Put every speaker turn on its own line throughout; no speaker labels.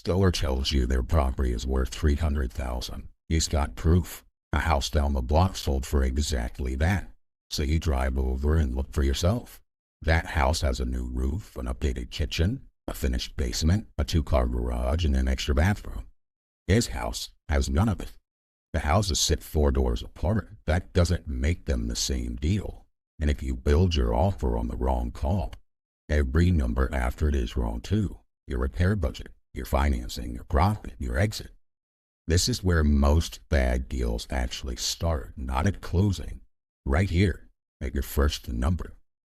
Seller tells you their property is worth 300,000. He's got proof. A house down the block sold for exactly that. So you drive over and look for yourself. That house has a new roof, an updated kitchen, a finished basement, a two-car garage, and an extra bathroom. His house has none of it. The houses sit 4 doors apart. That doesn't make them the same deal. And if you build your offer on the wrong comp, every number after it is wrong too. Your repair budget, your financing, your profit, your exit. This is where most bad deals actually start, not at closing. Right here, at your first number.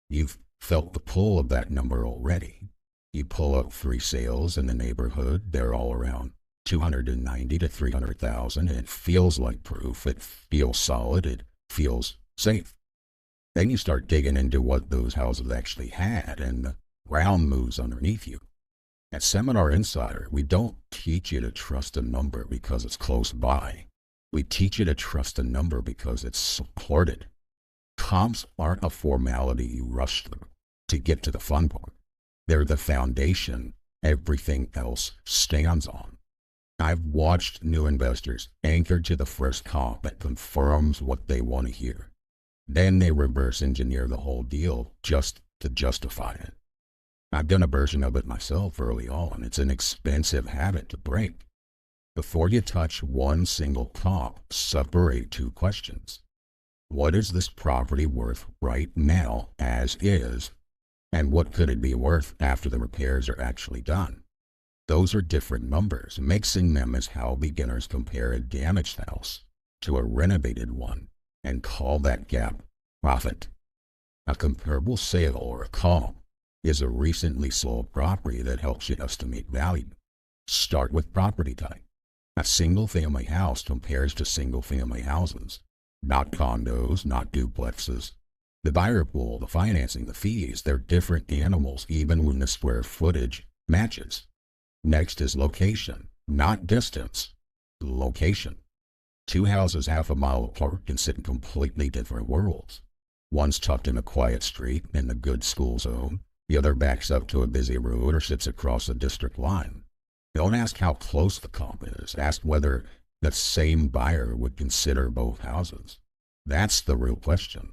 You've felt the pull of that number already. You pull up 3 sales in the neighborhood. They're all around 290 to 300,000. It feels like proof. It feels solid. It feels safe. Then you start digging into what those houses actually had, and the ground moves underneath you. At Seminar Insider, we don't teach you to trust a number because it's close by. We teach you to trust a number because it's supported. Comps aren't a formality you rush through to get to the fun part. They're the foundation everything else stands on. I've watched new investors anchored to the first comp that confirms what they want to hear. Then they reverse engineer the whole deal just to justify it. I've done a version of it myself early on. It's an expensive habit to break. Before you touch one single comp, separate 2 questions. What is this property worth right now as is? And what could it be worth after the repairs are actually done? Those are different numbers. Mixing them is how beginners compare a damaged house to a renovated one and call that gap profit. A comparable sale or a comp is a recently sold property that helps you estimate value. Start with property type. A single-family house compares to single-family houses, not condos, not duplexes. The buyer pool, the financing, the fees, they're different animals even when the square footage matches. Next is location, not distance. Location. 2 houses half a mile apart can sit in completely different worlds. One's tucked in a quiet street in the good school zone. The other backs up to a busy road or sits across a district line. Don't ask how close the comp is. Ask whether the same buyer would consider both houses. That's the real question.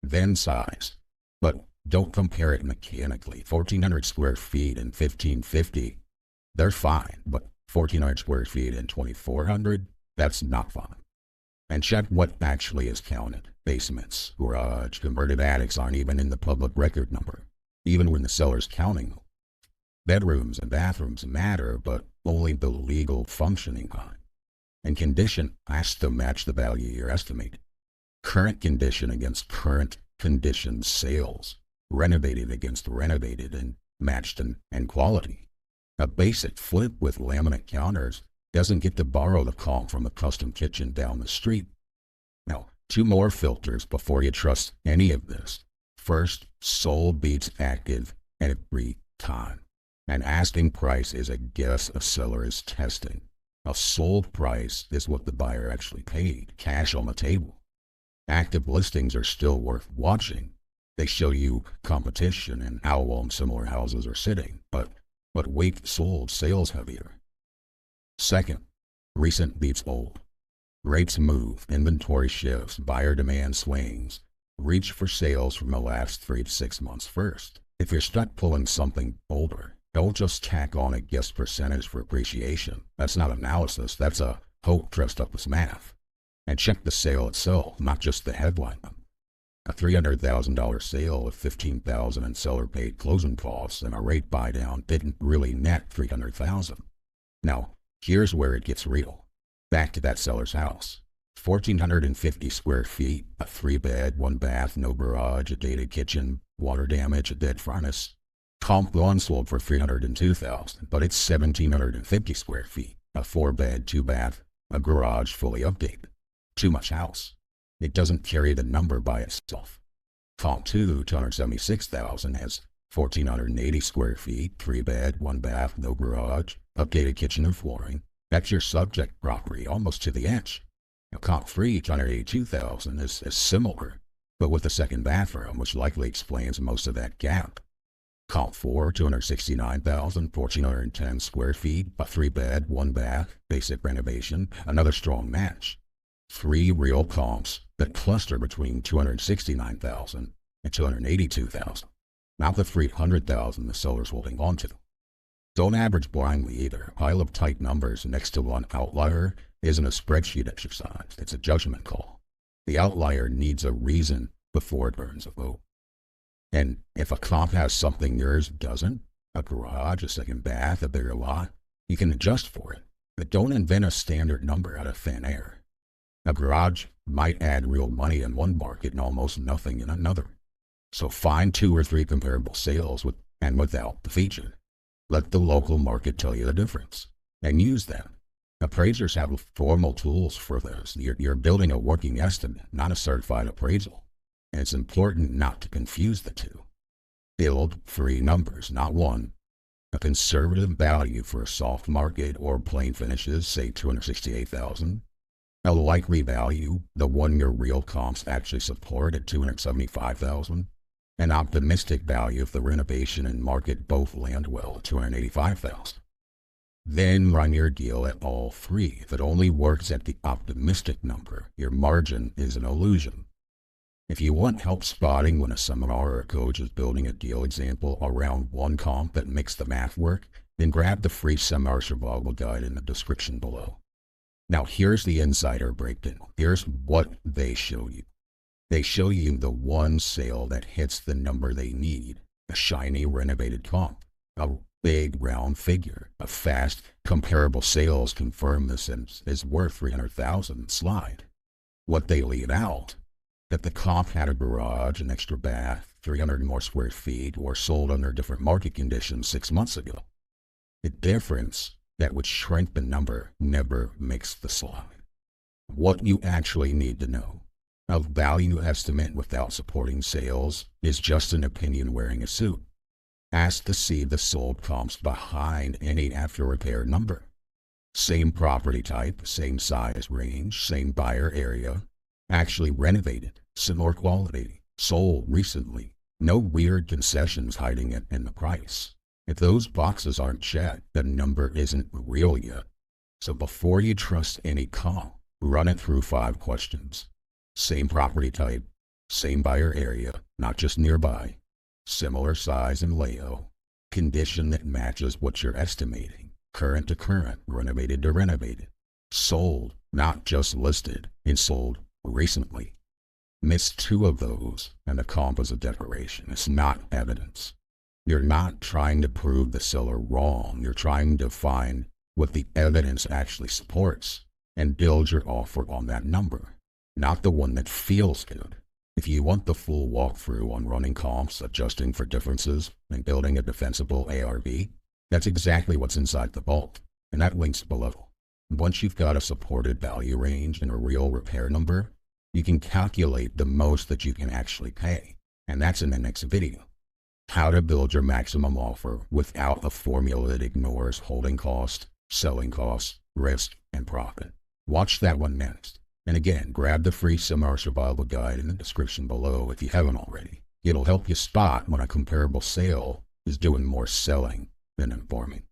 Then size. But don't compare it mechanically. 1,400 square feet and 1,550, they're fine. But 1,400 square feet and 2,400, that's not fine. And check what actually is counted. Basements, garage, converted attics aren't even in the public record number, even when the seller's counting them. Bedrooms and bathrooms matter, but only the legal functioning kind. And condition has to match the value you're estimating. Current condition against current condition sales. Renovated against renovated and matched and quality. A basic flip with laminate counters doesn't get to borrow the comp from a custom kitchen down the street. Now, 2 more filters before you trust any of this. First, sold beats active every time. An asking price is a guess a seller is testing. A sold price is what the buyer actually paid, cash on the table. Active listings are still worth watching. They show you competition and how long similar houses are sitting, but weak sold sales heavier. Second, recent beats old. Rates move, inventory shifts, buyer demand swings. Reach for sales from the last 3 to 6 months first. If you're stuck pulling something older, don't just tack on a guess percentage for appreciation. That's not analysis, that's a hope dressed up as math. And check the sale itself, not just the headline. A $300,000 sale with $15,000 in seller paid closing costs and a rate buy down didn't really net $300,000. Now, here's where it gets real. Back to that seller's house. 1,450 square feet, a 3-bed, 1-bath, no garage, a dated kitchen, water damage, a dead furnace. Comp 1 sold for $302,000, but it's 1,750 square feet, a 4-bed, 2-bath, a garage fully updated. Too much house. It doesn't carry the number by itself. Comp 2, $276,000, has 1,480 square feet, 3-bed, 1-bath, no garage, updated kitchen and flooring. That's your subject property, almost to the edge. Now, comp 3, $282,000, is similar, but with a 2nd bathroom, which likely explains most of that gap. Comp 4, 269,110 square feet, a 3-bed, 1-bath, basic renovation, another strong match. 3 real comps that cluster between 269,000 and 282,000. Not the 300,000 the seller's holding on to. Don't average blindly either. A pile of tight numbers next to one outlier isn't a spreadsheet exercise. It's a judgment call. The outlier needs a reason before it earns a vote. And if a comp has something yours doesn't, a garage, a second bath, a bigger lot, you can adjust for it. But don't invent a standard number out of thin air. A garage might add real money in one market and almost nothing in another. So find 2 or 3 comparable sales with and without the feature. Let the local market tell you the difference, and use them. Appraisers have formal tools for this. You're building a working estimate, not a certified appraisal. And it's important not to confuse the two. Build 3 numbers, not one. A conservative value for a soft market or plain finishes, say 268,000. A likely value, the one your real comps actually support at 275,000. An optimistic value if the renovation and market both land well at 285,000. Then run your deal at all 3. If it only works at the optimistic number, your margin is an illusion. If you want help spotting when a seminar or a coach is building a deal example around one comp that makes the math work, then grab the free seminar survival guide in the description below. Now here's the insider breakdown. Here's what they show you. They show you the one sale that hits the number they need, a shiny renovated comp, a big round figure, a fast comparable sales confirm this is worth 300,000 slide. What they leave out, that the comp had a garage, an extra bath, 300 more square feet, or sold under different market conditions 6 months ago. The difference that would shrink the number never makes the slide. What you actually need to know. A value estimate without supporting sales is just an opinion wearing a suit. Ask to see the sold comps behind any after repair number. Same property type, same size range, same buyer area, actually renovated, similar quality, sold recently, no weird concessions hiding it in the price. If those boxes aren't checked, the number isn't real yet. So before you trust any comp, run it through 5 questions. Same property type, same buyer area, not just nearby, similar size and layout, condition that matches what you're estimating, current to current, renovated to renovated, sold, not just listed, and sold recently. Miss 2 of those, and the comp is a declaration. It's not evidence. You're not trying to prove the seller wrong. You're trying to find what the evidence actually supports and build your offer on that number, not the one that feels good. If you want the full walkthrough on running comps, adjusting for differences, and building a defensible ARV, that's exactly what's inside the vault, and that link's below. Once you've got a supported value range and a real repair number, you can calculate the most that you can actually pay, and that's in the next video. How to build your maximum offer without a formula that ignores holding cost, selling costs, risk, and profit. Watch that one next. And again, grab the free seminar survival guide in the description below if you haven't already. It'll help you spot when a comparable sale is doing more selling than informing.